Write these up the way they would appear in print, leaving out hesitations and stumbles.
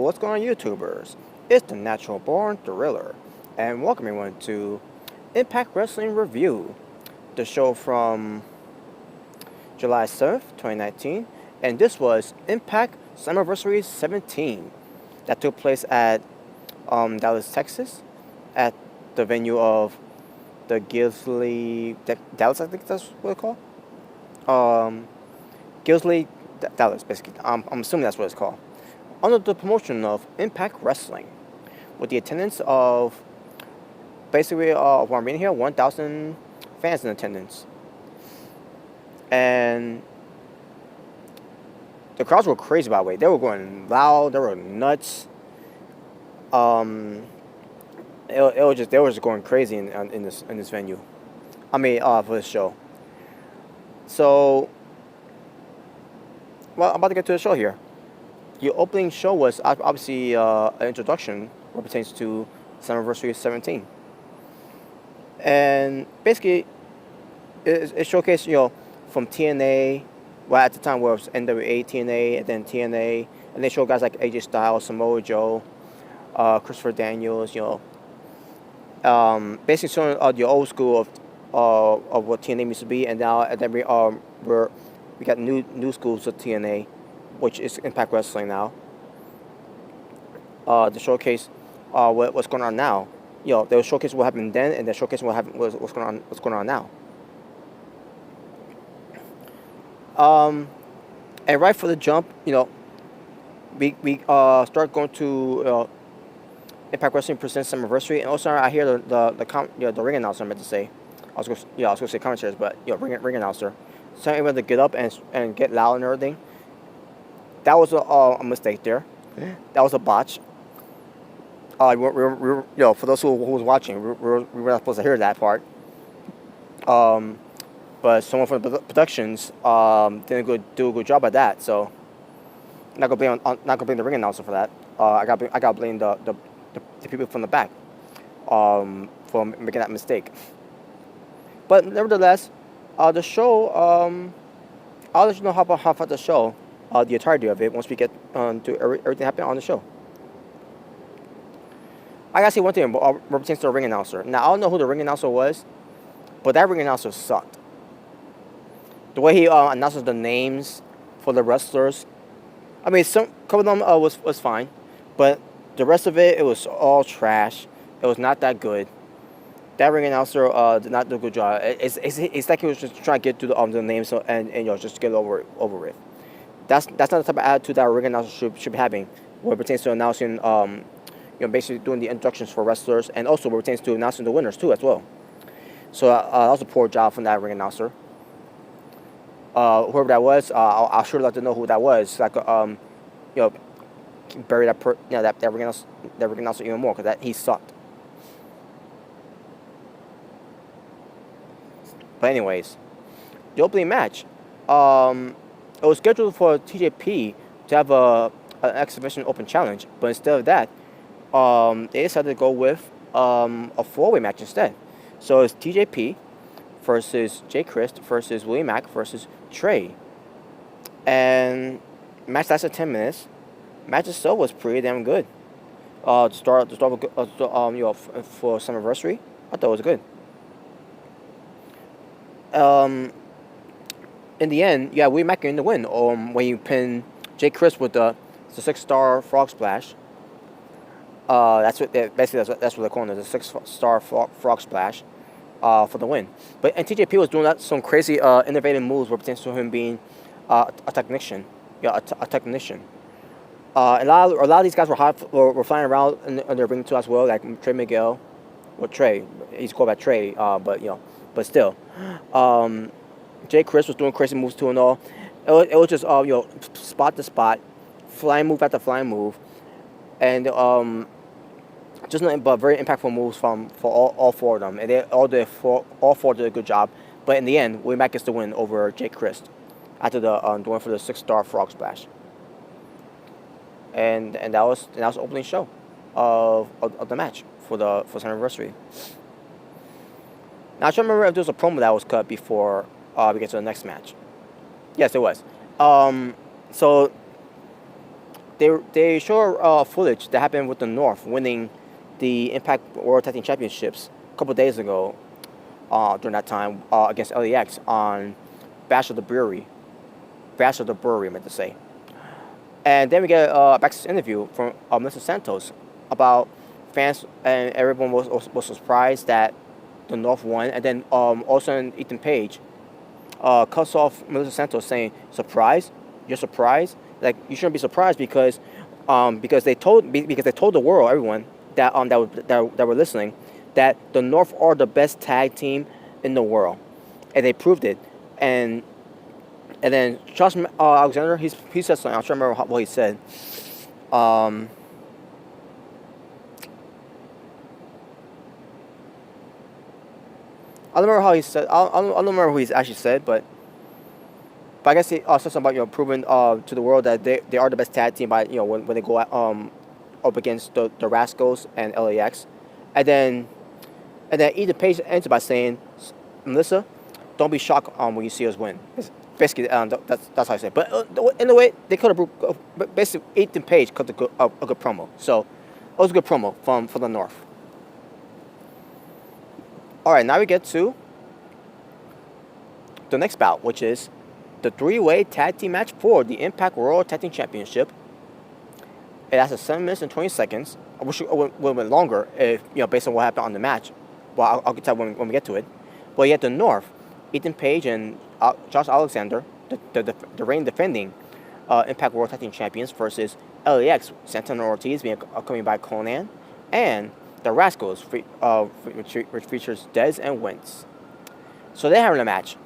what's going on, YouTubers? It's the Natural Born Thriller, and welcome everyone to Impact Wrestling Review, the show from July 7th, 2019, and this was Impact Slammiversary XVII that took place at Dallas, Texas, at the venue of the Gilsley Dallas, I think that's what it's called. Gilsley Dallas, basically. I'm assuming that's what it's called. Under the promotion of Impact Wrestling, with the attendance of basically what I'm reading here, 1,000 fans in attendance, and the crowds were crazy. By the way, they were going loud, they were nuts. It was just they were just going crazy in this venue. I mean, for this show. So, well, I'm about to get to the show here. The opening show was obviously an introduction what pertains to Slammiversary XVII. And basically, it showcased, from TNA, well, at the time where it was NWA, TNA, and then TNA, and they showed guys like AJ Styles, Samoa Joe, Christopher Daniels, basically showing the old school of what TNA used to be, and now we got new schools of TNA, which is Impact Wrestling now. To showcase what's going on now. They will showcase what happened then, and then showcase what's going on now. And right for the jump, we start going to Impact Wrestling presents Slammiversary, and also I hear the ring announcer. I meant to say, I was going to say commentators, but ring announcer, telling everyone to get up and get loud and everything. That was a mistake there. That was a botch. For those who was watching, we were not supposed to hear that part. But someone from the productions didn't do a good job at that. So not gonna blame the ring announcer for that. I got blame the people from the back for making that mistake. But nevertheless, the show. I'll let you know how about the show. The entirety of it once we get to everything happening on the show. I gotta say one thing pertains to the ring announcer. Now, I don't know who the ring announcer was, but that ring announcer sucked. The way he announces the names for the wrestlers, I mean, some couple of them was fine, but the rest of it was all trash. It was not that good. That ring announcer did not do a good job. It's like he was just trying to get through the names and just get it over with. That's not the type of attitude that a ring announcer should be having when it pertains to announcing, basically doing the introductions for wrestlers, and also when it pertains to announcing the winners too as well. So that was a poor job from that ring announcer. Whoever that was, I'll sure like to know who that was. Like, bury that ring announcer even more, because he sucked. But anyways, the opening match. It was scheduled for TJP to have an exhibition open challenge, but instead of that, they decided to go with a four-way match instead. So it's TJP versus Jay Christ versus Willie Mack versus Trey, and match lasted 10 minutes. Match itself was pretty damn good. To start for Slammiversary, I thought it was good. In the end, Willie Mack getting the win. When you pin Jay Chris with the 6-star frog splash. That's what they're calling it, the 6-star frog splash, for the win. But TJP was doing some crazy innovative moves, with potential to him being a technician. A technician. A lot of these guys were flying around in the ring too as well, like Trey Miguel, or Trey. He's called by Trey, but still. Jay Chris was doing crazy moves too and all. It was just spot to spot, flying move after flying move, and just nothing but very impactful moves for all four of them, and all four did a good job. But in the end, Willie Mack gets the win over Jay Chris after the one for the 6-star frog splash, and that was the opening show of the match for Slammiversary. Now I try to remember if there was a promo that was cut before we get to the next match. Yes, it was. So they show footage that happened with the North winning the Impact World Tag Team Championships a couple days ago during that time against LAX on Bash of the Brewery. Bash of the Brewery, I meant to say. And then we get a backstage interview from Mr. Santos about fans, and everyone was surprised that the North won. And then also Ethan Page cuts off Melissa Santos saying, "Surprise? You're surprised? Like you shouldn't be surprised because they told the world, everyone that were listening, that the North are the best tag team in the world, and they proved it." And then Josh Alexander, he said something. I'm trying to remember what he said. I don't remember how he said. I don't remember who he's actually said, but I guess he said something about proving to the world that they are the best tag team by when they go up against the Rascals and LAX, and then Ethan Page ends by saying, "Melissa, don't be shocked when you see us win." Basically, that's how I say it. But in a way, they could have basically Ethan Page cut a good promo. So it was a good promo from the North. All right, now we get to the next bout, which is the three-way tag team match for the Impact World Tag Team Championship. It lasted 7 minutes and 20 seconds. I wish it would have been longer if based on what happened on the match. Well, I'll get to that when we get to it. But you had the North, Ethan Page and Josh Alexander, the reigning defending Impact World Tag Team Champions, versus LAX, Santana Ortiz being accompanied by Conan, and the Rascals, which features Dez and Wentz. So they're having a match,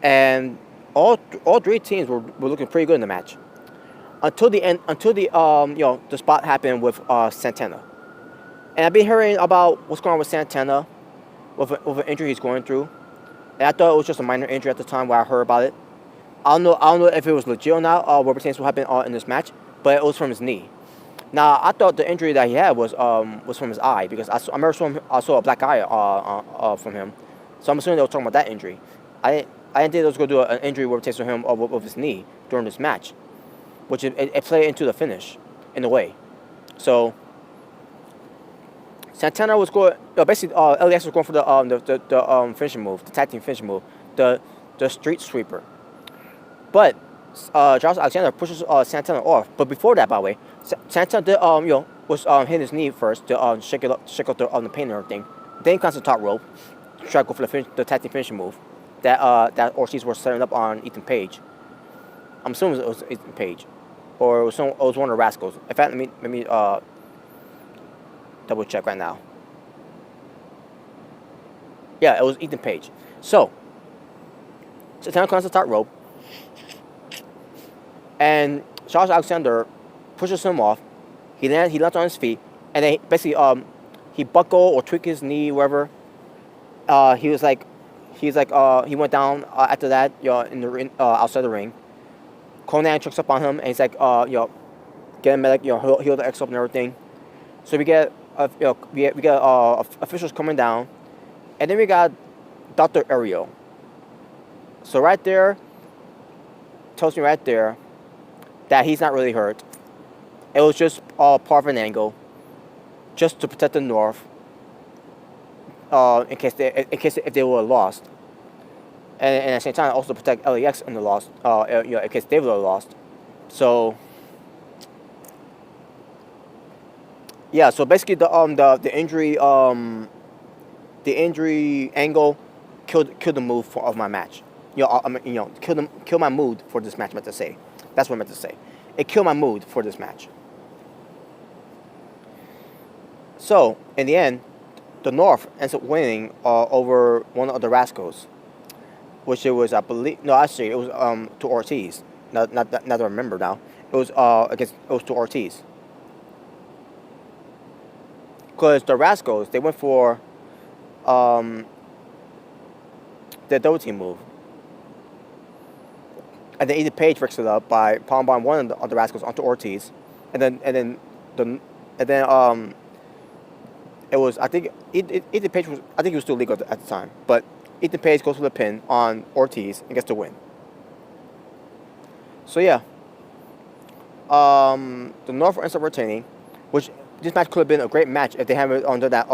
and all three teams were looking pretty good in the match until the end. Until the spot happened with Santana, and I've been hearing about what's going on with Santana, with an injury he's going through. And I thought it was just a minor injury at the time when I heard about it. I don't know if it was legit or not, what pertains to what happened in this match, but it was from his knee. Now, I thought the injury that he had was from his eye, because I saw a black eye from him. So I'm assuming they were talking about that injury. I didn't think they was going to do an injury what pertains to him with his knee during this match, which it played into the finish in a way. So Santana was going. Basically, LAX was going for the finishing move, the tag team finishing move, the street sweeper. But Josh Alexander pushes Santana off. But before that, by the way, Santana did was hitting his knee first to shake up the pain and everything. Then he comes to the top rope, try to go for the tag team finishing move that Ortiz was setting up on Ethan Page. I'm assuming it was Ethan Page, or it was one of the Rascals. In fact, let me double check right now. Yeah, it was Ethan Page. So Santana comes to the top rope, and Josh Alexander pushes him off. He lands on his feet, and then basically he buckled or tweaked his knee, wherever. He went down after that, in the ring, outside the ring. Conan checks up on him, and he's like, get him medic, heal the X up and everything. So we get officials coming down, and then we got Dr. Ariel. So right there tells me right there that he's not really hurt. It was just part of an angle, just to protect the North, in case if they would have lost, and at the same time also protect LAX in the loss, in case they would have lost. So yeah, so basically the injury angle killed the mood of my match. Killed my mood for this match. I meant to say. That's what I meant to say. It killed my mood for this match. So in the end, the North ends up winning over one of the Rascals, which it was, I believe. No, actually, it was to Ortiz. Not that I remember now. It was to Ortiz. Because the Rascals, they went for the double team move. And then Ethan Page breaks it up by powerbomb one of the Rascals onto Ortiz. And then it was, I think Ethan Page was, I think he was still legal at the time. But Ethan Page goes for the pin on Ortiz and gets the win. So yeah. The North ends up retaining, which this match could have been a great match if they had it under that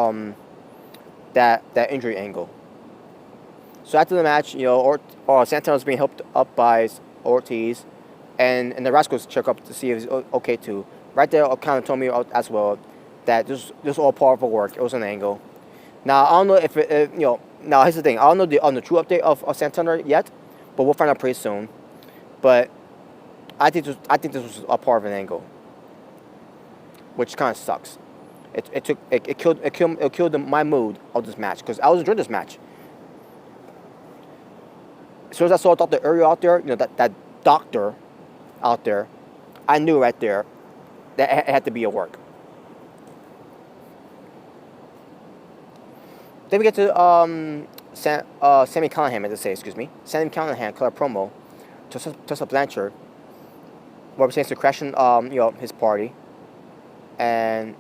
injury angle. So after the match, Santana was being helped up by Ortiz, and the Rascals check up to see if he's okay too. Right there, kind of told me as well that this was all part of the work. It was an angle. Now I don't know if Now here's the thing. I don't know on the true update of Santana yet, but we'll find out pretty soon. But I think this was a part of an angle, which kind of sucks. It killed my mood of this match because I was enjoying this match. As soon as I saw Dr. Uriel out there, that doctor out there, I knew right there that it had to be a work. Then we get to Sami Callihan, I say, excuse me. Sami Callihan cut a promo to Tessa Blanchard, represents to crashing his party, and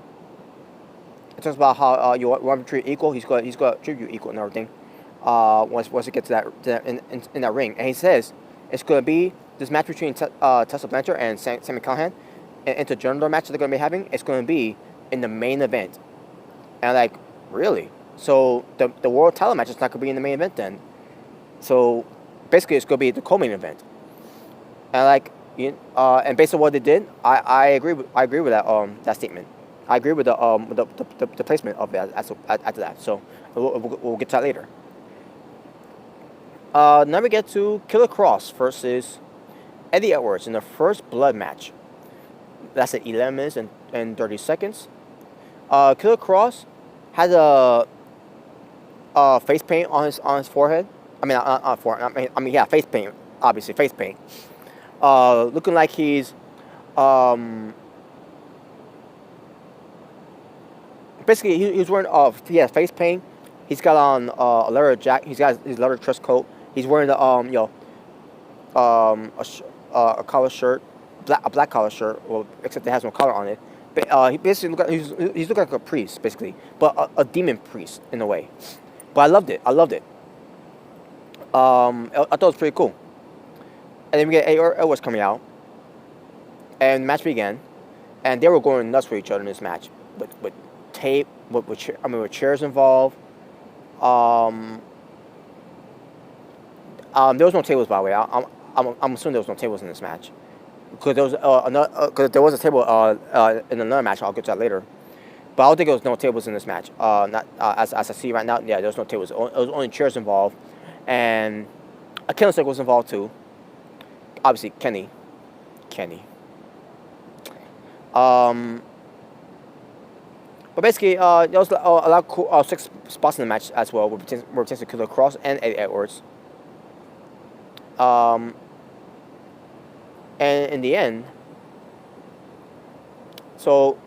it talks about how you want to treat equal. He's got to treat you equal and everything. Once it gets to that in that ring, and he says it's going to be this match between Tessa Blanchard and Sami Callihan, and intergender match that they're going to be having. It's going to be in the main event, and I'm like, really? So the world title match is not going to be in the main event then. So basically, it's going to be the co-main event, and and based on what they did, I agree with that statement. I agree with the placement of that after that. So we'll get to that later. Now we get to Killer Kross versus Eddie Edwards in the first blood match. That's at 11 minutes and 30 seconds. Killer Kross has a face paint on his forehead. Face paint. Obviously, face paint. Looking like he's basically he's wearing face paint. He's got on a leather jacket. He's got his leather dress coat. He's wearing the a collar shirt, a black collar shirt. Well, except it has no collar on it. But he basically he's looking like a priest basically, but a demon priest in a way. But I loved it. I thought it was pretty cool. And then we get Edwards coming out, and the match began, and they were going nuts for each other in this match, with tape, with chairs involved. There was no tables, by the way. I'm assuming there was no tables in this match, because there was a table in another match. I'll get to that later. But I don't think there was no tables in this match. As I see right now, yeah, there was no tables. It was only chairs involved, and a killing stick was involved too. Obviously, Kenny. But basically, there was a lot of cool 6 spots in the match as well, where pertains to Killer Kross and Eddie Edwards. And in the end, so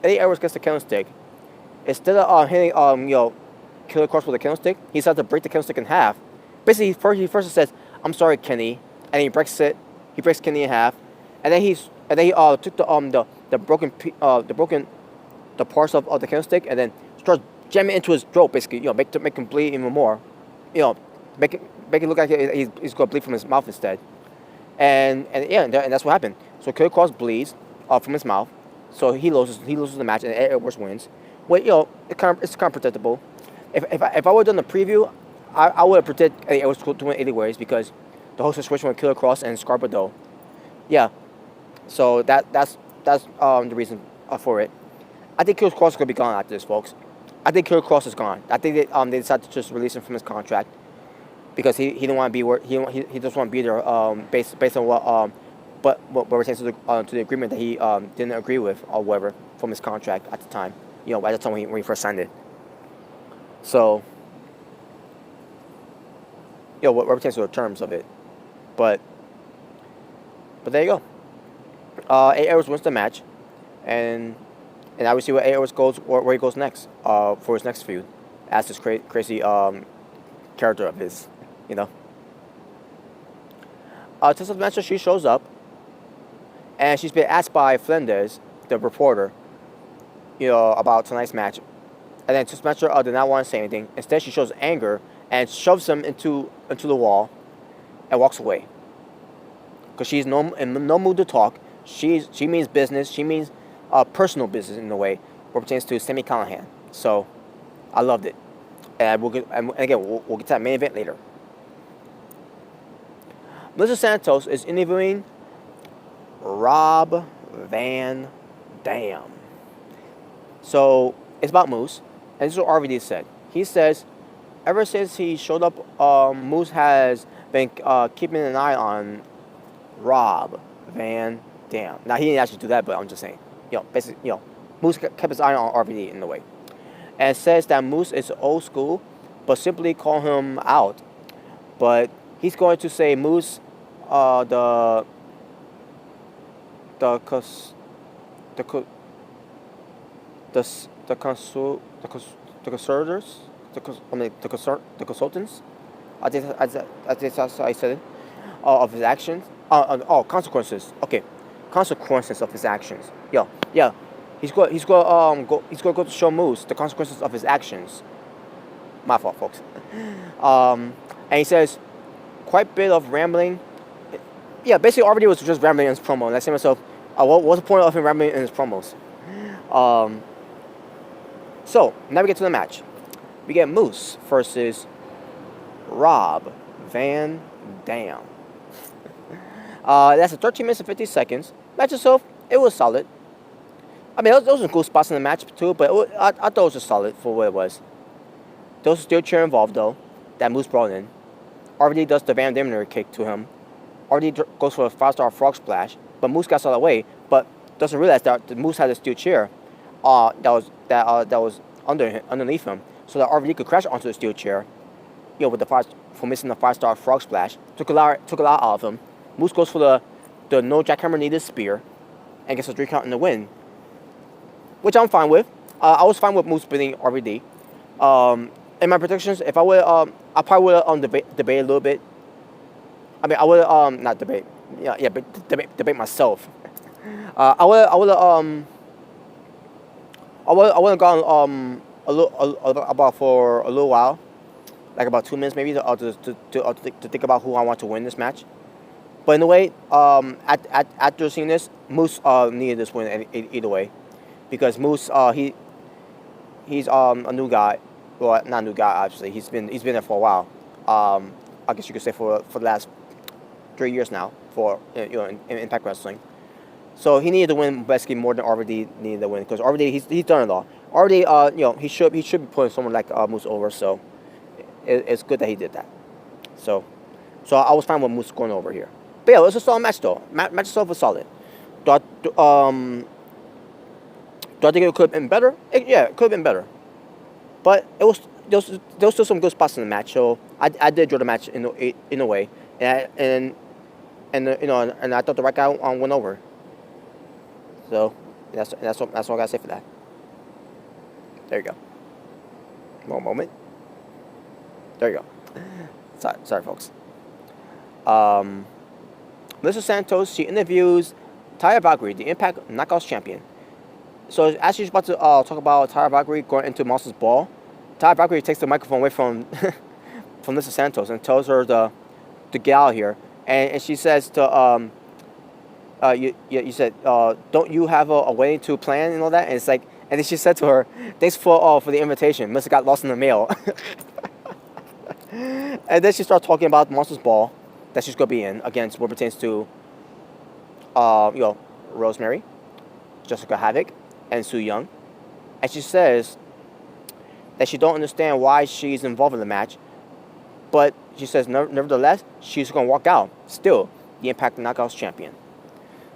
Eddie Edwards gets the killing stick. Instead of hitting Killer Kross with a killing stick, he decides to break the killing stick in half. Basically, he first says, "I'm sorry, Kenny," and he breaks it. He breaks Kenny in half, and then he took the broken parts of the killing stick, and then starts jamming into his throat. Basically, make him bleed even more. Make it look like he's going to bleed from his mouth instead. And that's what happened. So Killer Kross bleeds from his mouth. So he loses the match, and Edwards wins. Well, it's kind of predictable. If I would have done the preview, I would have predicted Eddie Edwards to win anyways, because the whole situation with Killer Kross and Scarborough. Yeah. So that's the reason for it. I think Killer Kross is gonna be gone after this, folks. I think Killer Kross is gone. I think they decided to just release him from his contract because he didn't want to be where he just want to be there based on what pertains to the agreement that he didn't agree with or whatever from his contract at the time. At the time when he first signed it. So what pertains to the terms of it, but there you go. Edwards wins the match, and I will see where Edwards goes, where he goes next for his next feud, as this crazy character of his, Tessa Blanchard, she shows up, and she's been asked by Flinders, the reporter, about tonight's match, and then Tessa Blanchard did not want to say anything. Instead, she shows anger and shoves him into the wall, and walks away. because she's in no mood to talk. She means business. She means personal business in a way, what pertains to Sami Callihan. So I loved it, and we'll get to that main event later. Melissa Santos is interviewing Rob Van Dam. So it's about Moose, and this is what RVD said. He says, ever since he showed up, Moose has been keeping an eye on Rob Van Dam. Now, he didn't actually do that, but I'm just saying. Basically, Moose kept his eye on RVD in a way. And says that Moose is old school, but simply call him out. But he's going to say Moose, the consultants, I think that's how I said it, of his actions. Consequences. Okay, consequences of his actions. Yeah. He's going to go to show Moose the consequences of his actions. My fault, folks. And he says, quite a bit of rambling. Yeah, basically, RVD was just rambling in his promo. And I say to myself, what was the point of him rambling in his promos? So, now we get to the match. We get Moose versus Rob Van Dam. That's a 13 minutes and 50 seconds. Match itself, it was solid. I mean, there was some cool spots in the match, too, but I thought it was just solid for what it was. There was a steel chair involved, though, that Moose brought in. RVD does the Van Dam kick to him. RVD goes for a 5-star frog splash, but Moose got out of the way, but doesn't realize that the Moose had a steel chair that was underneath him, so that RVD could crash onto the steel chair, for missing the 5-star frog splash. Took a lot out of him. Moose goes for the no jackhammer needed spear, and gets a 3 count in the win, which I'm fine with. I was fine with Moose beating RVD. In my predictions, if I would, I probably would debate a little bit. I mean, I would not debate. But debate myself. I would have gone about for a little while, like about 2 minutes maybe, to think about who I want to win this match. But in a way, after seeing this, Moose needed this win either way, because Moose he's a new guy. Well, not a new guy, obviously. He's been there for a while. I guess you could say for the last 3 years now in Impact Wrestling. So he needed to win basically more than RVD needed to win, because RVD he's done it all. RVD he should be putting someone like Moose over. So it's good that he did that. So I was fine with Moose going over here. But yeah, it was a solid match though. Match itself was solid. Do I think it could have been better? Yeah, it could have been better. But there was still some good spots in the match, so I did enjoy the match in a way, and I thought the right guy went over. So that's all I gotta say for that. There you go. One moment. There you go. Sorry, folks. Melissa Santos, she interviews Taya Valkyrie, the Impact Knockouts champion. So as she's about to talk about Taya Valkyrie going into Monsters Ball, Taya Valkyrie takes the microphone away from Melissa Santos and tells her to get out of here. And she says to you said don't you have a way to plan and all that? And it's like, and then she said to her, thanks for the invitation. Melissa got lost in the mail. And then she starts talking about Monsters Ball that she's gonna be in against what pertains to Rosemary, Jessica Havoc, and Su Yung. And she says that she don't understand why she's involved in the match, but she says nevertheless she's gonna walk out still the Impact Knockouts champion.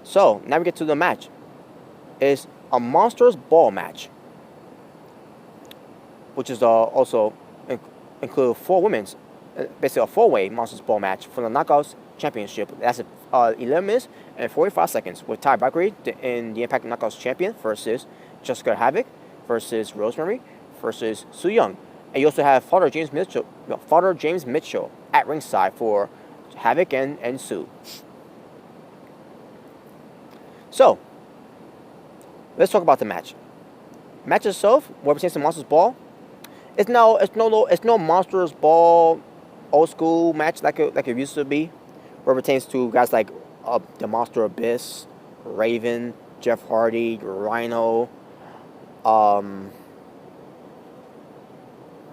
So now we get to the match. It's a Monsters Ball match, which is also include 4 women's, basically a 4-way Monsters Ball match for the Knockouts championship. That's 11 minutes and 45 seconds with Taya Valkyrie in the Impact Knockouts champion versus Jessica Havoc versus Rosemary versus Su Yung. And you also have Father James Mitchell at ringside for Havoc and Su. So let's talk about the match. Match itself, what pertains to Monsters Ball, it's no Monsters Ball old school match like it used to be, where it pertains to guys like the Monster Abyss, Raven, Jeff Hardy, Rhino. Um,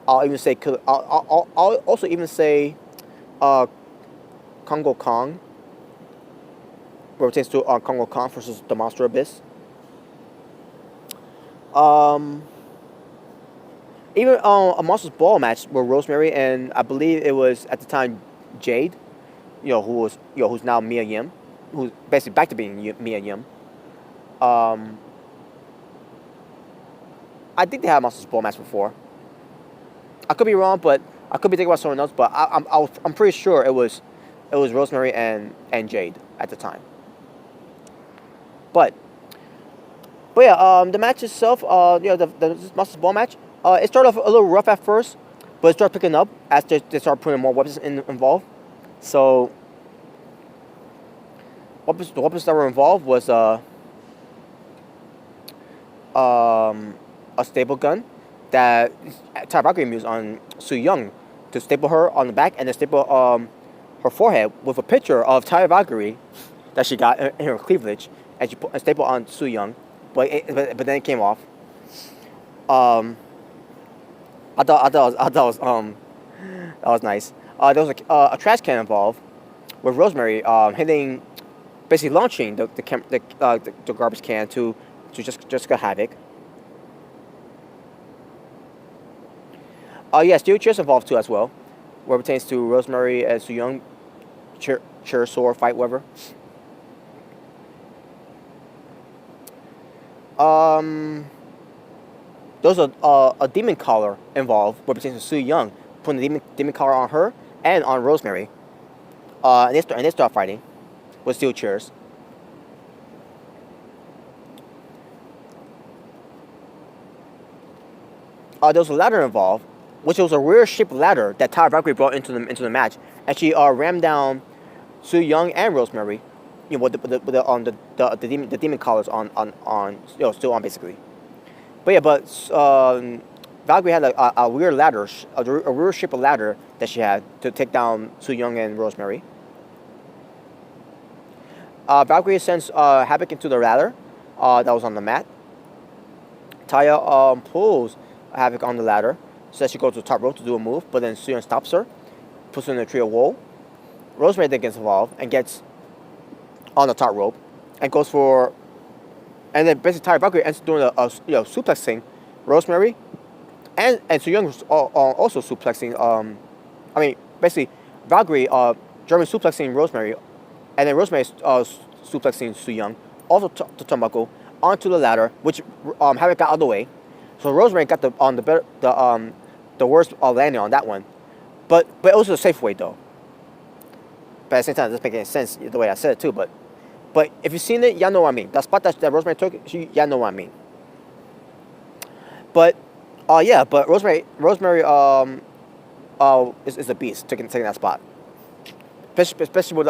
I'll even say I'll also even say uh, Congo Kong, where it pertains to Congo Kong versus the Monster Abyss. Um, Even a Monsters Ball match with Rosemary and I believe it was at the time Jade, who's now Mia Yim, who's basically back to being Mia Yim. Um, I think they had a Monsters Ball match before. I could be wrong, but I could be thinking about someone else. But I'm pretty sure it was Rosemary and Jade at the time. But yeah, the match itself, the Monsters Ball match, it started off a little rough at first, but it started picking up as they started putting more weapons involved. So, the weapons that were involved was a staple gun that Ty Valkyrie used on Su Yung to staple her on the back and then staple her forehead with a picture of Ty Valkyrie that she got in her cleavage, and she put a staple on Su Yung, but then it came off. I thought that was nice. There was a trash can involved with Rosemary hitting, basically launching the garbage can to Jessica Havoc. Yeah, steel chairs involved too as well, where it pertains to Rosemary and Su Yung, chair sword fight, whatever. There's a demon collar involved, where it pertains to Su Yung, putting the demon collar on her and on Rosemary. And they start fighting with steel chairs. There was a ladder involved, which was a rear-shaped ladder that Ty Valkyrie brought into the match, and she rammed down Su Yung and Rosemary, with the demon collars on still on basically. But yeah, Valkyrie had a weird ladder, a rear-shaped ladder that she had to take down Su Yung and Rosemary. Valkyrie sends Havoc into the ladder that was on the mat. Taya pulls Havoc on the ladder, says she goes to the top rope to do a move, but then Su Yung stops her, puts her in a trio wall. Rosemary then gets involved and gets on the top rope and goes for, and then basically Taya Valkyrie ends up doing a suplexing Rosemary, and Su Yung was also suplexing. Basically Valkyrie German suplexing Rosemary, and then Rosemary suplexing Su Yung, also to turnbuckle onto the ladder, which Havoc got out of the way. So Rosemary got the worst landing on that one, but it was a safe way though. But at the same time, it doesn't make any sense the way I said it too. But if you've seen it, y'all know what I mean. That spot that Rosemary took, y'all know what I mean. But but Rosemary is a beast taking that spot, especially with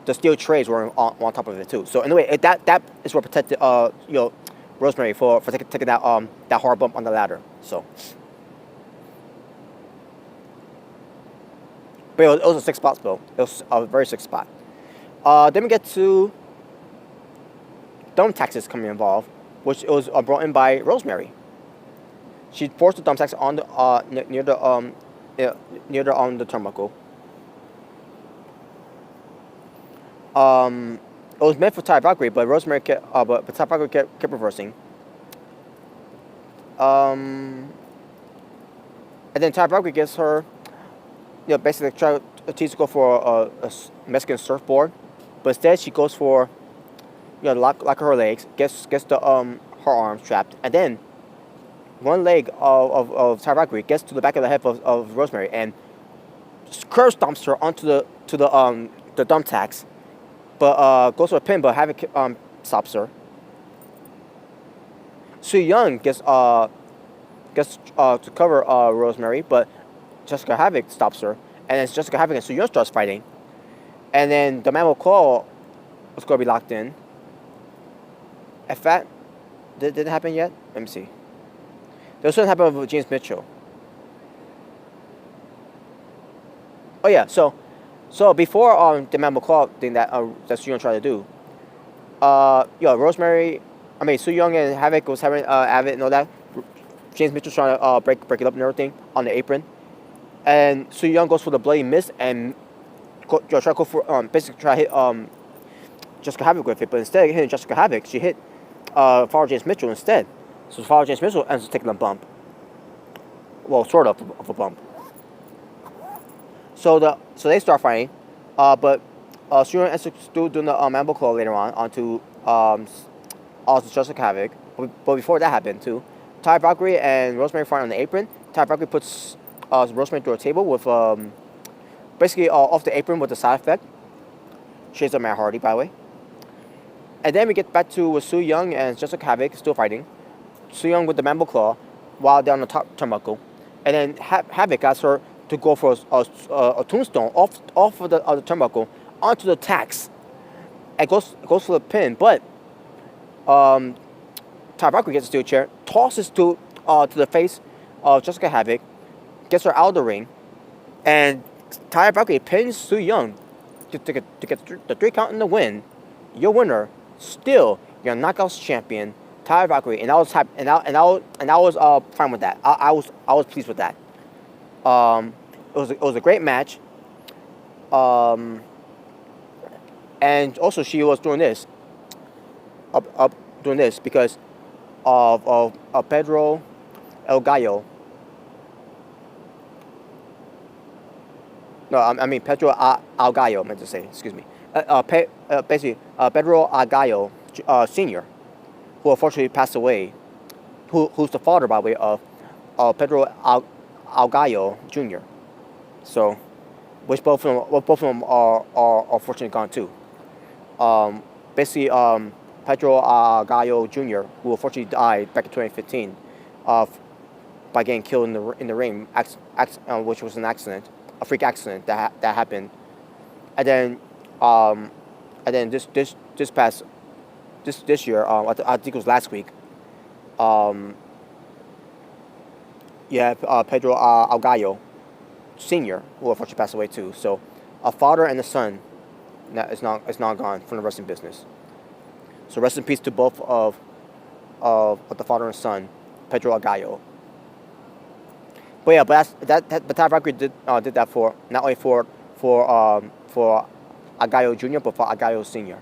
the steel trays were on top of it too. So anyway, that is what protected Rosemary for taking that hard bump on the ladder. So, but it was a 6 spot though. It was a very 6 spot. Then we get to thumb taxes coming involved, which was brought in by Rosemary. She forced the thumb tax on the near the turnbuckle. It was meant for Ty Valkyrie, but Rosemary but Ty Valkyrie kept reversing. And then Ty Valkyrie gets her, basically try to go for a Mexican surfboard, but instead she goes for, lock her legs, gets the her arms trapped, and then one leg of Ty Valkyrie gets to the back of the head of Rosemary and curve stomps her onto the thumb tax. But goes for a pin, but Havoc stops her. Su Yung gets to cover Rosemary, but Jessica Havoc stops her, and then Jessica Havoc and Su Yung starts fighting, and then the Mammal Claw was going to be locked in. If that didn't happen yet, let me see. There was something happened with James Mitchell. Oh yeah, so So before the Mammal Claw thing that Su Young tried to do, Rosemary, I mean Su Young and Havoc was having Avid and all that. James Mitchell trying to break it up and everything on the apron, and Su Young goes for the bloody miss and try to go for basically try to hit Jessica Havoc with it, but instead of hitting Jessica Havoc, she hit Father James Mitchell instead. So Father James Mitchell ends up taking a bump. Well, sort of a bump. So they start fighting, but Su Young ends up still doing the Mambo Claw later on onto also Jessica Havoc. But before that happened too, Ty Valkyrie and Rosemary fight on the apron. Ty Valkyrie puts Rosemary through a table with basically off the apron with the side effect. Shades of Matt Hardy, by the way. And then we get back to Su Young and Jessica Havoc still fighting. Su Young with the Mambo Claw while they're on the top turnbuckle. And then Havoc asks her to go for a tombstone off of the turnbuckle onto the tacks. And goes for the pin. But Ty Valkyrie gets a steel chair, tosses to the face of Jessica Havoc, gets her out of the ring. And Ty Valkyrie pins Su Young to get the 3 count in the win. Your winner, still your Knockouts champion, Ty Valkyrie, and I was happy, and I was fine with that. I was pleased with that. It was a great match. And also she was doing this, doing this because of Pedro El Gallo. No, I mean Pedro Al Gallo, I meant to say. Excuse me. Basically, Pedro Al Gallo Sr., who unfortunately passed away, who's the father, by the way, of Pedro Al Gallo Jr. So, which both of them are unfortunately gone too. Basically, Pedro Al Gallo Jr., who unfortunately died back in 2015, by getting killed in the ring, which was an accident, a freak accident that happened, and then this year, I think it was last week. Pedro Al Gallo Sr., who unfortunately passed away too. So, a father and a son that is not gone from the wrestling business. So rest in peace to both of the father and son, Pedro Al Gallo. But yeah, but Ty Valkyrie did that for not only for Al Gallo Jr., but for Al Gallo Sr.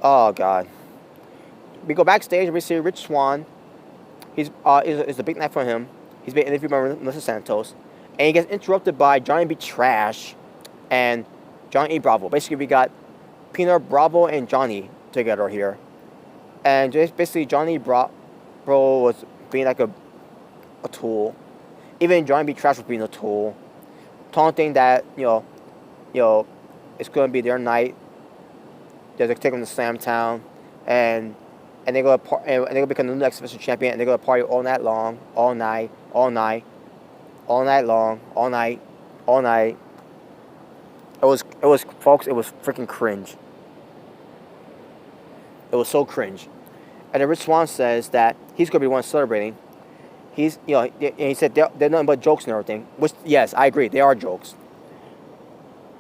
Oh God. We go backstage and we see Rich Swann. It's a big night for him. He's being interviewed by Melissa Santos, and he gets interrupted by Johnny B. Trash and Johnny E. Bravo. Basically, we got Peanut, Bravo, and Johnny together here, and just basically Johnny Bravo was being like a tool. Even Johnny B. Trash was being a tool, taunting that it's gonna be their night. They're gonna take them to Slam Town, and they're gonna become the new X Division champion, and they're gonna party all night long, all night long. It was folks. It was freaking cringe. It was so cringe. And then Rich Swann says that he's gonna be the one celebrating. He said they're nothing but jokes and everything. Which, yes, I agree, they are jokes.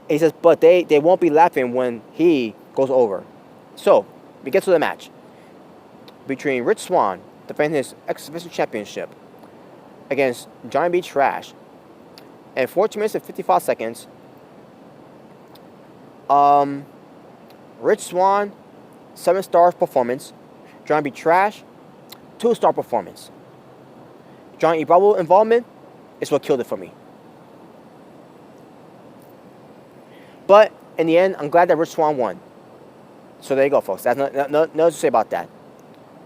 He says, but they won't be laughing when he goes over. So we get to the match between Rich Swann defending his X Division championship against Johnny B. Trash. And 14 minutes and 55 seconds. Rich Swann, 7-star performance. Johnny B. Trash, 2-star performance. Johnny E. Bravo involvement is what killed it for me. But in the end, I'm glad that Rich Swann won. So there you go, folks. That's nothing to say about that.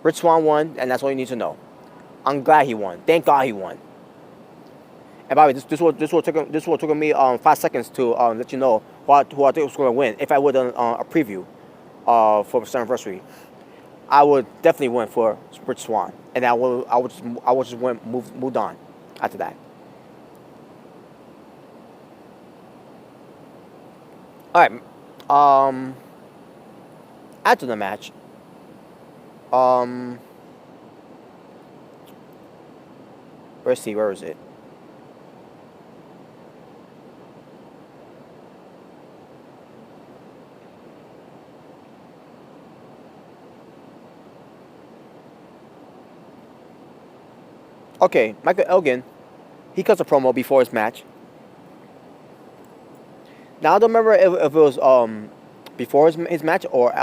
Rich Swann won, and that's all you need to know. I'm glad he won. Thank God he won. And by the way, this will took me 5 seconds to let you know who I think was going to win. If I would have done a preview for Slammiversary, I would definitely win for Rich Swann, and I would just moved on after that. All right. After the match, let's see, where is it? Okay, Michael Elgin, he cuts a promo before his match. Now I don't remember if it was before his match or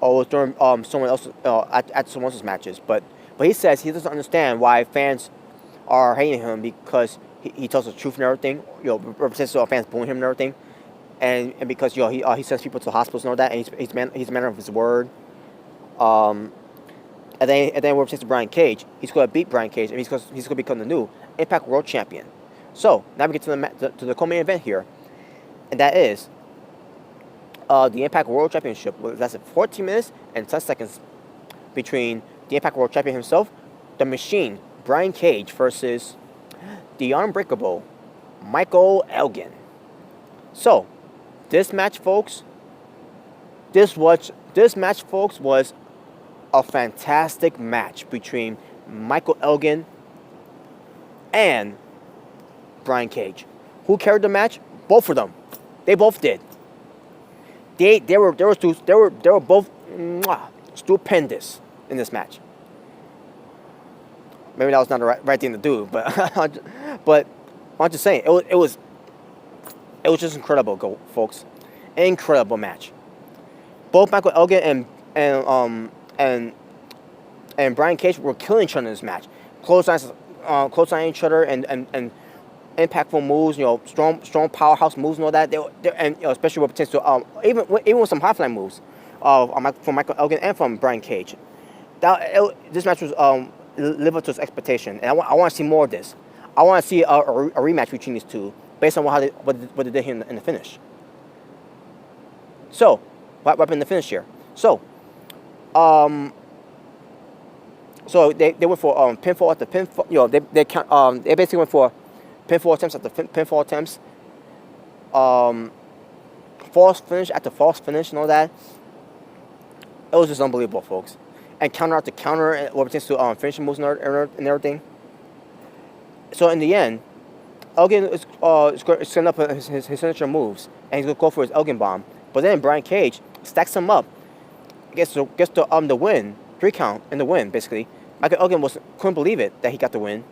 was during someone else at someone else's matches. But he says he doesn't understand why fans are hating him because he tells the truth and everything. Represents fans booing him and everything, and because he sends people to hospitals and all that, and he's a man of his word. And then we're to Brian Cage. He's going to beat Brian Cage, and he's going to become the new Impact World Champion. So now we get to the co-main event here, and that is the Impact World Championship. That's 14 minutes and 10 seconds between the Impact World Champion himself, the Machine, Brian Cage, versus the Unbreakable, Michael Elgin. So this match, folks, was a fantastic match between Michael Elgin and Brian Cage. Who carried the match? Both of them. They both did. They were both stupendous in this match. Maybe that was not the right thing to do, but I'm just saying it was just incredible, folks. Incredible match. Both Michael Elgin and Brian Cage were killing each other in this match. Clothesline each other and impactful moves, strong powerhouse moves and all that. Especially with potential, even with some high-flying moves, from Michael Elgin and from Brian Cage. This match was live up to its expectation, and I want to see more of this. I want to see a rematch between these two based on what they did here in the finish. So, what happened in the finish here? So they went for pinfall at the pinfall. They basically went for pinfall attempts at the pinfall attempts. False finish at the false finish and all that. It was just unbelievable, folks. And counter after counter, what pertains to finishing moves and everything. So in the end, Elgin is setting up his signature moves, and he's gonna go for his Elgin bomb. But then Brian Cage stacks him up, gets the win, 3 count in the win basically. Michael Elgin couldn't believe it that he got the win.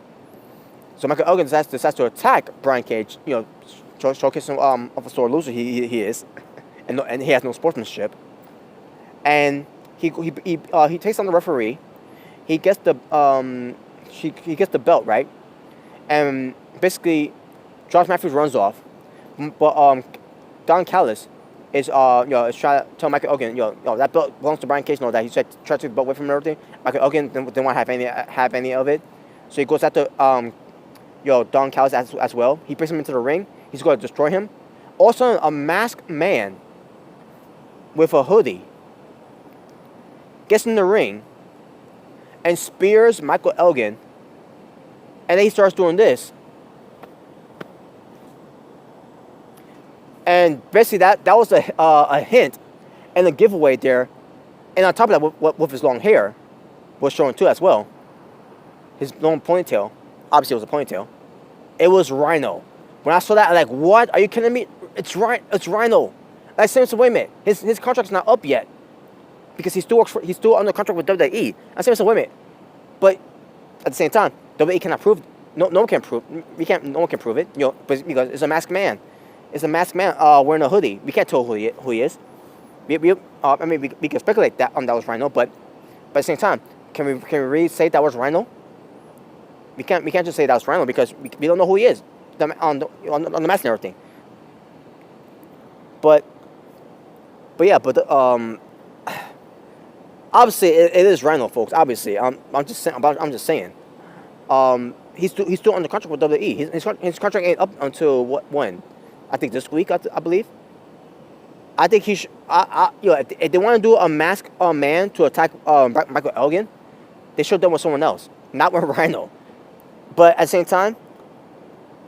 So Michael Elgin decides to attack Brian Cage, showcase him of a sore loser he is, and he has no sportsmanship. And he takes on the referee. He gets the he gets the belt, right, and basically Josh Matthews runs off, but Don Callis is trying to tell Michael Elgin, that belt belongs to Brian Cage and all that. He tried to take the belt away from him and everything. Michael Elgin didn't want to have any of it, so he goes after Don Callis as well. He brings him into the ring. He's going to destroy him. Also, a masked man with a hoodie gets in the ring and spears Michael Elgin, and then he starts doing this. And basically that was a hint and a giveaway there. And on top of that, with his long hair, was showing too as well. His long ponytail, obviously it was a ponytail. It was Rhino. When I saw that, I'm like, what? Are you kidding me? It's Rhino. I said, wait a minute, his contract's not up yet, because he's still under contract with WWE. I said, wait a minute, but at the same time, WWE cannot prove. No one can prove. No one can prove it. Because it's a masked man. It's a masked man wearing a hoodie. We can't tell who he is. We can speculate that was Rhino, but at the same time, can we really say that was Rhino? We can't just say that was Rhino because we don't know who he is on the mask and everything. But obviously it is Rhino, folks. Obviously, I'm just saying. He's still under contract with WWE. His contract ain't up until when? I think this week, I believe. I think he should. If they want to do a masked man to attack Michael Elgin, they should have done with someone else, not with Rhino. But at the same time,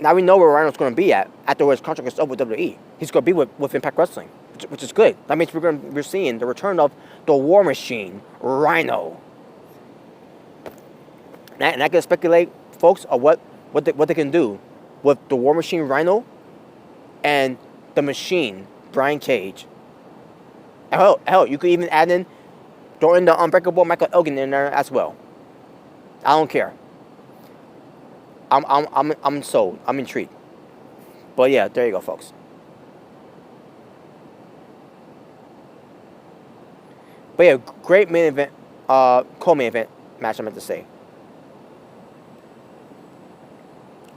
now we know where Rhino's going to be after his contract is up with WWE. He's going to be with Impact Wrestling, which is good. That means we're seeing the return of the War Machine, Rhino. And I can speculate folks, of what they can do with the War Machine Rhino and the Machine Brian Cage. And hell, you could even add in, throw in the Unbreakable Michael Elgin in there as well. I don't care. I'm sold. I'm intrigued. But yeah, there you go, folks. But yeah, great main event, co-main event match, I meant to say.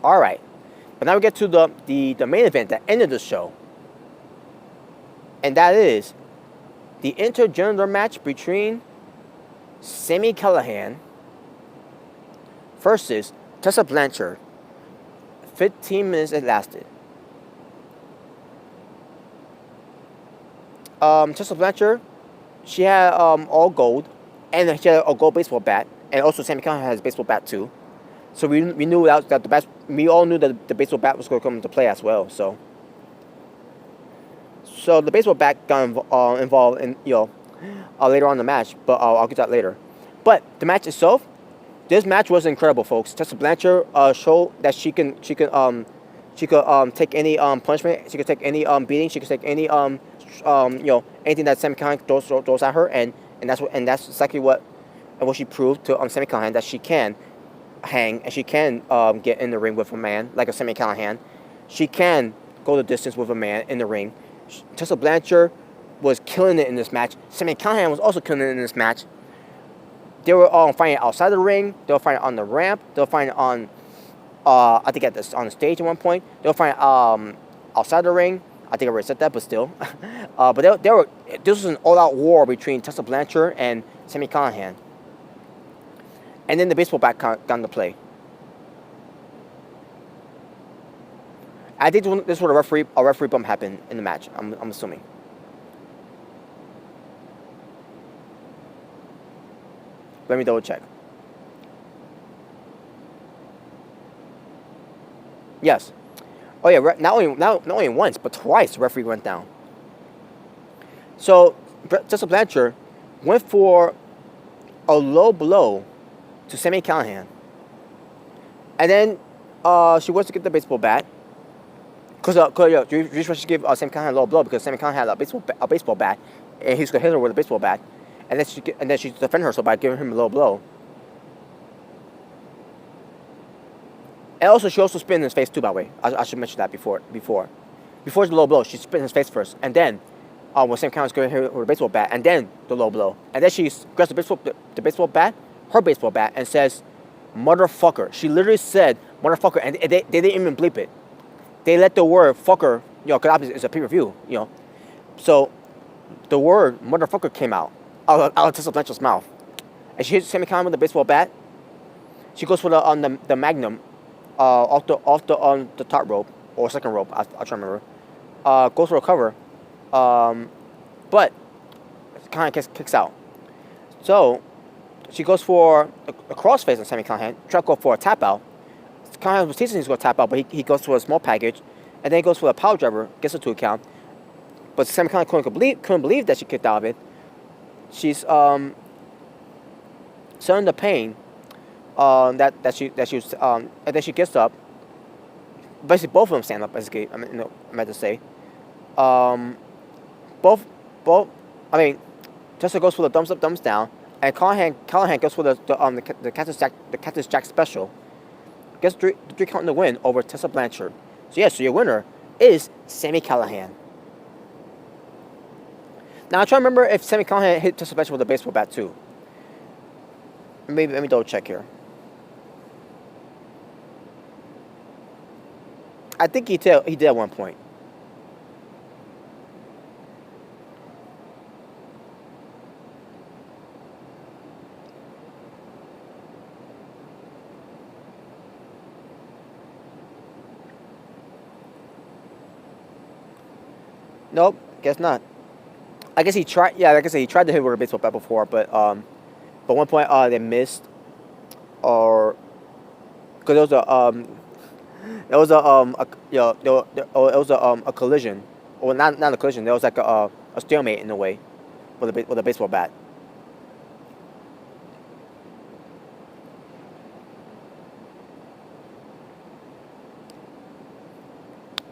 All right, but now we get to the main event that ended the show, and that is the intergender match between Sami Callihan versus Tessa Blanchard. 15 minutes it lasted. Tessa Blanchard, she had all gold, and she had a gold baseball bat, and also Sami Callihan has a baseball bat too. So we knew that the bat, we all knew that the baseball bat was going to come into play as well. So the baseball bat got involved in later on in the match, but I'll get to that later. But the match itself, this match was incredible, folks. Tessa Blanchard showed that she could take any punishment, she could take any beating, she could take any anything that Sami Callihan throws at her, and that's exactly what she proved to Sami Callihan, that she can hang and she can get in the ring with a man like a Sami Callihan. She can go the distance with a man in the ring. Tessa Blanchard was killing it in this match. Sami Callihan was also killing it in this match. They were all fighting outside the ring. They were fighting on the ramp. They were fighting on, I think on the stage at one point. They were fighting outside the ring. I think I already said that, but still. But this was an all-out war between Tessa Blanchard and Sami Callihan. And then the baseball bat got into play. I think this is where a referee bump happened in the match. I'm assuming. Let me double check. Yes. Oh yeah. Not only once, but twice the referee went down. So Tessa Blanchard went for a low blow to Sami Callihan, and then she wants to get the baseball bat because she wants to give Sami Callihan a low blow because Sami Callihan had a baseball bat, and he's gonna hit her with a baseball bat, and then she defended herself by giving him a low blow. And also, she also spit in his face too. By the way, I should mention that before the low blow, she spit in his face first, and then when Sami Callihan was going to hit her with a baseball bat, and then the low blow, and then she grabs the baseball bat. Her baseball bat, and says motherfucker. She literally said motherfucker, and they didn't even bleep it. They let the word fucker, because obviously it's a pay-per-view, so the word motherfucker came out of Tessa Blanchard's mouth, and she hits Sami Callihan with the baseball bat. She goes for the magnum off the top rope or second rope, I'll try to remember. Goes for a cover, but kind of kicks out. So she goes for a crossface on Sami Callihan, try to go for a tap out. Callihan was teasing he's going to tap out, but he goes for a small package, and then he goes for a power driver, gets it to a count. But Sami Callihan couldn't believe that she kicked out of it. She's selling the pain that she was, and then she gets up. Basically, both of them stand up. Basically, I meant to say, both. I mean, Tessa goes for the thumbs up, thumbs down. And Callihan goes for the Cactus Jack special. Gets the 3 count in the win over Tessa Blanchard. So your winner is Sami Callihan. Now I'm trying to remember if Sami Callihan hit Tessa Blanchard with a baseball bat too. Maybe let me double check here. I think he did at one point. Nope, guess not. I guess he tried. Yeah, like I said, he tried to hit with a baseball bat before, but one point they missed, or because it was a collision, or not a collision. There was like a stalemate in a way, with a baseball bat.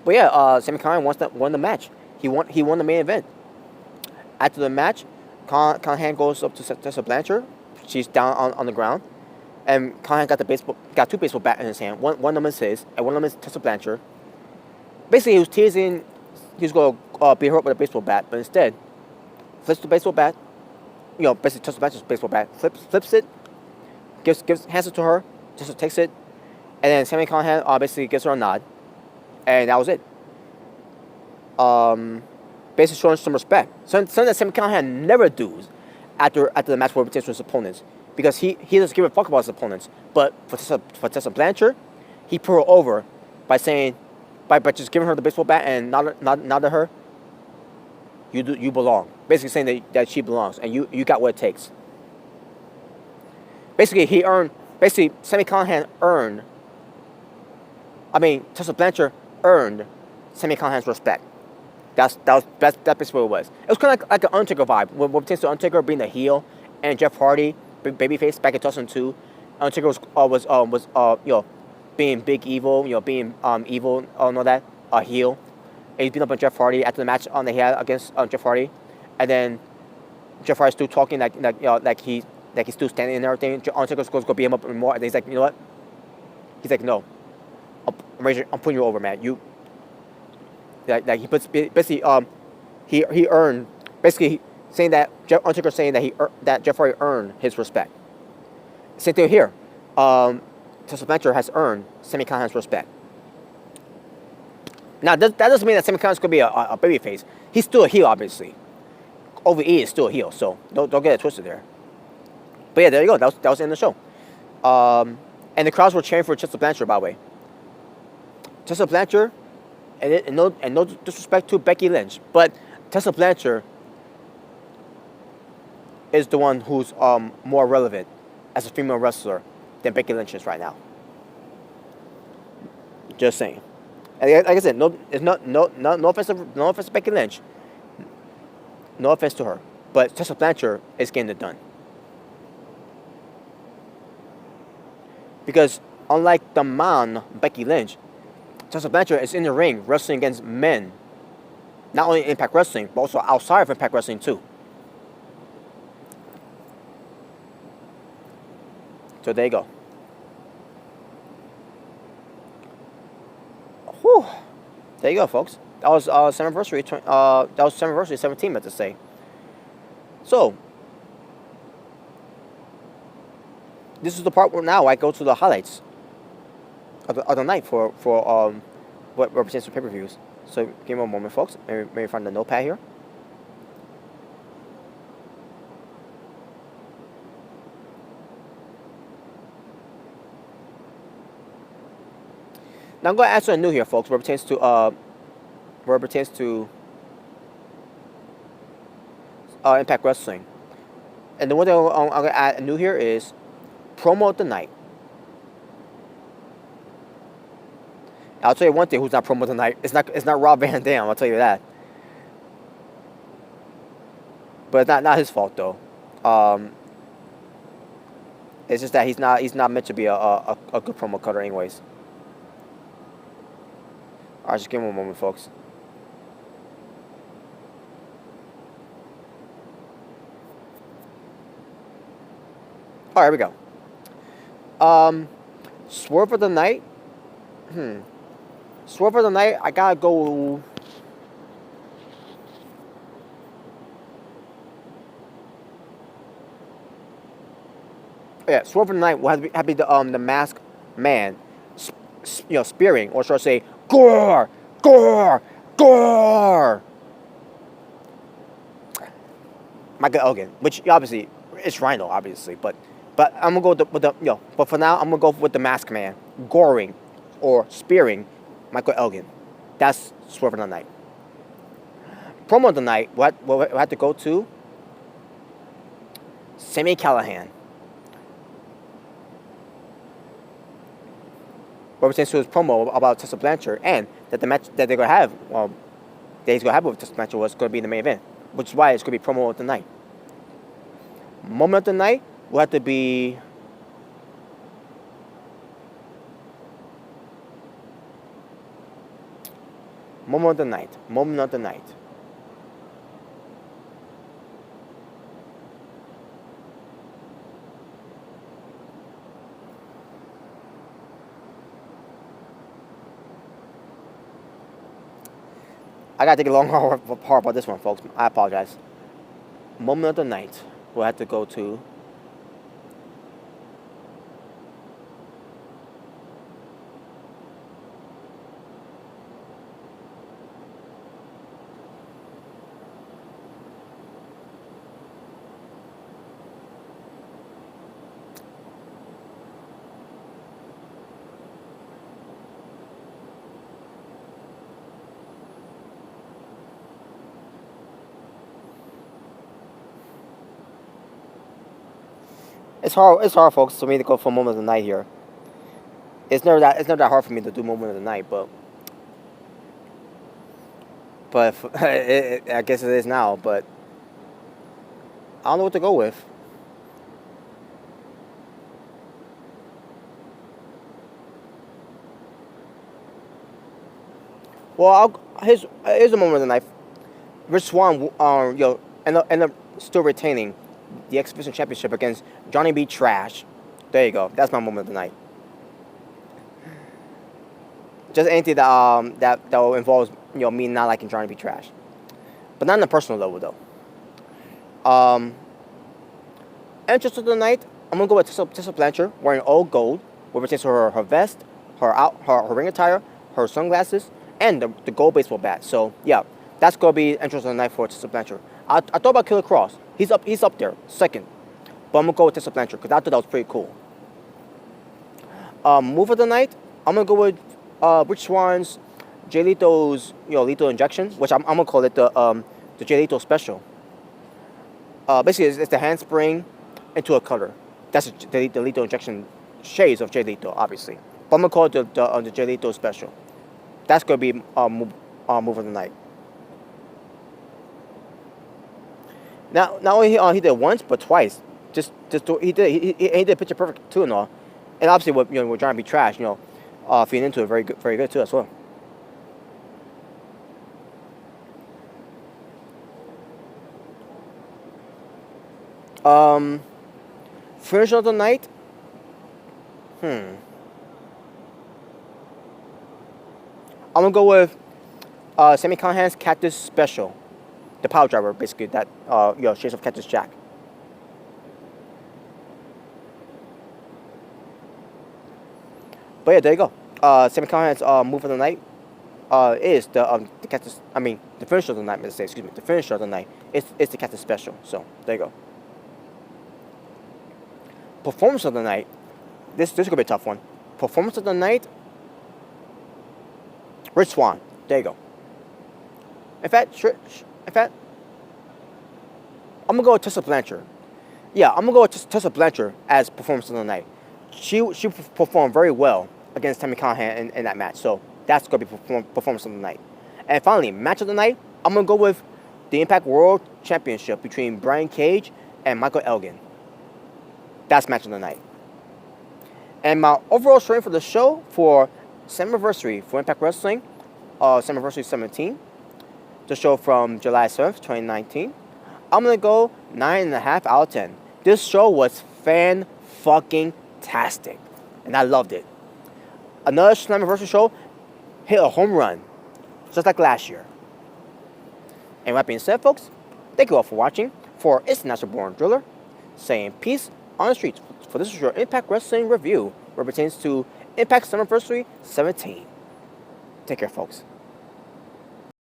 But yeah, Sami Callihan won the match. He won the main event. After the match, Callihan goes up to Tessa Blanchard. She's down on the ground, and Callihan got two baseball bats in his hand. One of them is his, and one of them is Tessa Blanchard. Basically, he was teasing. He was going to beat her up with a baseball bat, but instead, flips the baseball bat. Basically Tessa Blanchard's baseball bat. Flips it. Hands it to her. Tessa takes it, and then Sami Callihan basically gives her a nod, and that was it. Basically showing some respect. Something that Sami Callihan never does after the match where he takes his opponents, because he doesn't give a fuck about his opponents. But for Tessa Blanchard, he put her over by saying, by just giving her the baseball bat and nod at her. You belong. Basically saying that she belongs and you got what it takes. Basically Sami Callihan earned. Tessa Blanchard earned Sami Callihan's respect. That's basically what it was. It was kind of like an Undertaker vibe. When it pertains to Undertaker being the heel and Jeff Hardy, babyface back in 2002, Undertaker was being big evil, being evil, all that, heel. And he's beating up on Jeff Hardy after the match they had against Jeff Hardy, and then Jeff Hardy's still talking like he's still standing and everything. Undertaker goes go beat him up more, and he's like, you know what? He's like, no, I'm putting you over, man. You. Like he puts basically he earned basically saying that Undertaker saying that Jeff Hardy earned his respect. Same thing here. Tessa Blanchard has earned Sami Callihan's respect. Now that doesn't mean that Sami Callihan's gonna be a babyface. He's still a heel, obviously. OVE is still a heel, so don't get it twisted there. But yeah, there you go. That was the end of the show. And the crowds were cheering for Tessa Blanchard, by the way. Tessa Blanchard. And no disrespect to Becky Lynch, but Tessa Blanchard is the one who's more relevant as a female wrestler than Becky Lynch is right now. Just saying. And like I said, no offense to Becky Lynch. No offense to her, but Tessa Blanchard is getting it done. Because unlike the man Becky Lynch, Tessa Blanchard is in the ring wrestling against men. Not only in Impact Wrestling, but also outside of Impact Wrestling too. So there you go. Whew. There you go, folks. That was Slammiversary. That was Slammiversary 17, meant to say. So this is the part where now I go to the highlights of the night for what represents the pay-per-views. So give me a moment, folks. Maybe find the notepad here. Now I'm going to add something new here, folks. Where it pertains to Impact Wrestling. And the one thing I'm going to add new here is promo of the night. I'll tell you one thing who's not promo tonight. It's not Rob Van Dam, I'll tell you that. But it's not his fault though. It's just that he's not meant to be a good promo cutter anyways. Alright, just give him a moment, folks. Alright, here we go. Swerve of the night. Swerve of the night, I gotta go. Yeah, Swerve of the night will have to be the masked man, spearing, or should I say, gore, gore, gore. Michael Elgin, which obviously it's Rhino, obviously, but I'm gonna go with the But for now, I'm gonna go with the masked man, goring, or spearing Michael Elgin. That's Swerve of the night. Promo of the night, we'll have to go to Sami Callihan. What pertains to his promo about Tessa Blanchard, and that the match that they're gonna have, that he's gonna have with Tessa Blanchard was gonna be in the main event, which is why it's gonna be promo of the night. Moment of the night will have to be Moment of the night. Moment of the night. I gotta take a long hard about this one, folks. I apologize. Moment of the night. We'll have to go to. It's hard. It's hard, folks, for me to go for moment of the night here. It's never that hard for me to do moment of the night, but I guess it is now. But I don't know what to go with. Well, here's a moment of the night. Rich Swann, end up still retaining the Exhibition Championship against Johnny B. Trash. There you go. That's my moment of the night. Just anything that involves me not liking Johnny B. Trash, but not on a personal level though. Entrance of the night, I'm gonna go with Tessa Blanchard wearing all gold, which pertains to her vest, her ring attire, her sunglasses, and the gold baseball bat. So yeah, that's gonna be entrance of the night for Tessa Blanchard. I thought about Killer Kross. He's up there, second, but I'm gonna go with Tessa Blanchard because I thought that was pretty cool. Move of the night, I'm gonna go with Rich Swann's Jay Leto's lethal injection, which I'm gonna call it the Jay Leto special. Basically, it's the handspring into a cutter. That's the lethal injection shades of Jay Leto, obviously. But I'm gonna call it the Jay Leto special. That's gonna be move of the night. Now, not only he did it once, but twice. He did picture perfect too and all, and obviously with Johnny B. Trash, feeding into it very good too as well. Finish of the night. I'm gonna go with Sami Callihan's Cactus Special, the power driver, basically that Shades of Cactus Jack. But yeah, there you go. Sami Callihan's move of the night is the Cactus. I mean, the finish of the night. Excuse me. The finish of the night is the Cactus Special. So there you go. Performance of the night. This is gonna be a tough one. Performance of the night. Rich Swann. There you go. In fact, I'm gonna go with Tessa Blanchard. Yeah, I'm gonna go with Tessa Blanchard as performance of the night. She performed very well against Sami Callihan in that match. So that's gonna be performance of the night. And finally, match of the night. I'm gonna go with the Impact World Championship between Brian Cage and Michael Elgin. That's match of the night. And my overall rating for the show for Slammiversary for Impact Wrestling, Slammiversary 17, the show from July 7th, 2019, I'm going to go 9.5 out of 10. This show was fan-fucking-tastic, and I loved it. Another Slammiversary show hit a home run, just like last year. And with that being said, folks, thank you all for watching. For It's the Natural Born Driller, saying peace on the streets. For this is your Impact Wrestling review, where it pertains to Impact Slammiversary 17. Take care, folks.